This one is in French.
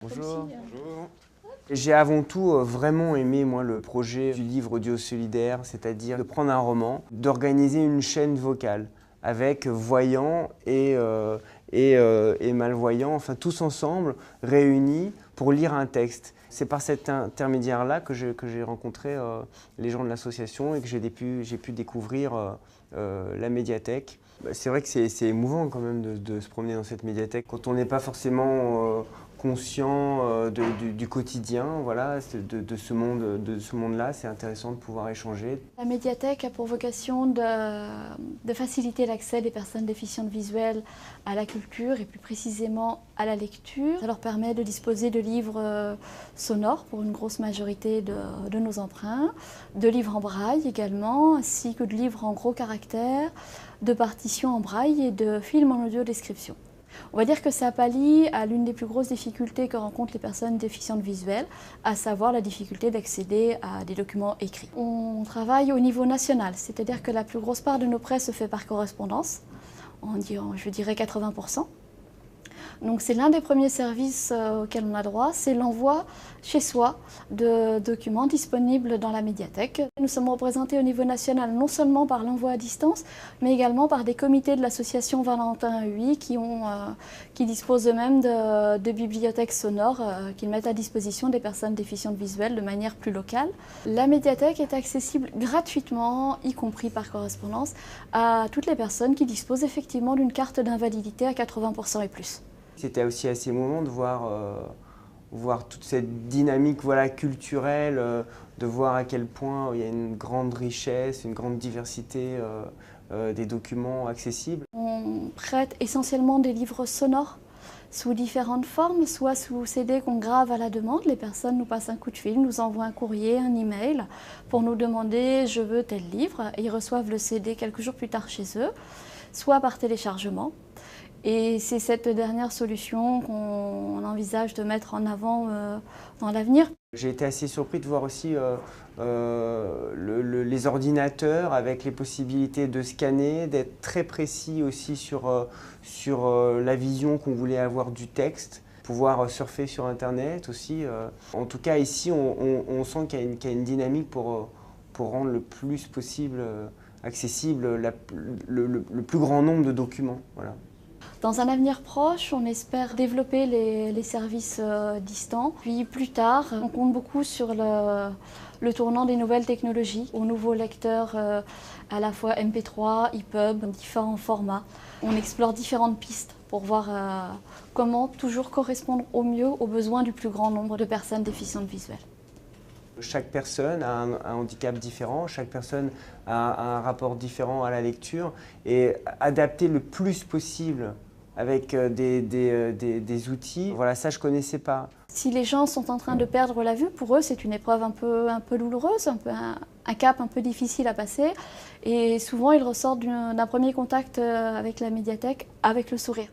Bonjour. Bonjour. J'ai avant tout vraiment aimé moi le projet du livre audio solidaire, c'est-à-dire de prendre un roman, d'organiser une chaîne vocale avec voyants et malvoyants, enfin tous ensemble réunis pour lire un texte. C'est par cet intermédiaire-là que j'ai rencontré les gens de l'association et que j'ai pu découvrir la médiathèque. C'est vrai que c'est émouvant quand même de se promener dans cette médiathèque quand on n'est pas forcément conscient du quotidien, voilà, de ce monde-là. C'est intéressant de pouvoir échanger. La médiathèque a pour vocation de faciliter l'accès des personnes déficientes visuelles à la culture et plus précisément à la lecture. Ça leur permet de disposer de livres sonores pour une grosse majorité de nos emprunts, de livres en braille également, ainsi que de livres en gros caractères, de partitions en braille et de films en audio-description. On va dire que ça pallie à l'une des plus grosses difficultés que rencontrent les personnes déficientes visuelles, à savoir la difficulté d'accéder à des documents écrits. On travaille au niveau national, c'est-à-dire que la plus grosse part de nos prêts se fait par correspondance, je dirais 80%. Donc c'est l'un des premiers services auxquels on a droit, c'est l'envoi chez soi de documents disponibles dans la médiathèque. Nous sommes représentés au niveau national non seulement par l'envoi à distance, mais également par des comités de l'association Valentin UI qui disposent eux-mêmes de bibliothèques sonores qu'ils mettent à disposition des personnes déficientes visuelles de manière plus locale. La médiathèque est accessible gratuitement, y compris par correspondance, à toutes les personnes qui disposent effectivement d'une carte d'invalidité à 80% et plus. C'était aussi assez émouvant de voir toute cette dynamique culturelle, de voir à quel point il y a une grande richesse, une grande diversité des documents accessibles. On prête essentiellement des livres sonores sous différentes formes, soit sous CD qu'on grave à la demande. Les personnes nous passent un coup de fil, nous envoient un courrier, un email pour nous demander « je veux tel livre » et ils reçoivent le CD quelques jours plus tard chez eux, soit par téléchargement. Et c'est cette dernière solution qu'on envisage de mettre en avant dans l'avenir. J'ai été assez surpris de voir aussi les ordinateurs avec les possibilités de scanner, d'être très précis aussi sur la vision qu'on voulait avoir du texte, pouvoir surfer sur Internet aussi. En tout cas ici on sent qu'il y a une dynamique pour rendre le plus possible accessible le plus grand nombre de documents. Voilà. Dans un avenir proche, on espère développer les services distants. Puis plus tard, on compte beaucoup sur le tournant des nouvelles technologies, aux nouveaux lecteurs à la fois MP3, EPUB, différents formats. On explore différentes pistes pour voir comment toujours correspondre au mieux aux besoins du plus grand nombre de personnes déficientes visuelles. Chaque personne a un handicap différent, chaque personne a un rapport différent à la lecture et adapter le plus possible avec des outils. Voilà, ça je ne connaissais pas. Si les gens sont en train de perdre la vue, pour eux c'est une épreuve un peu douloureuse, un cap un peu difficile à passer. Et souvent ils ressortent d'un premier contact avec la médiathèque avec le sourire.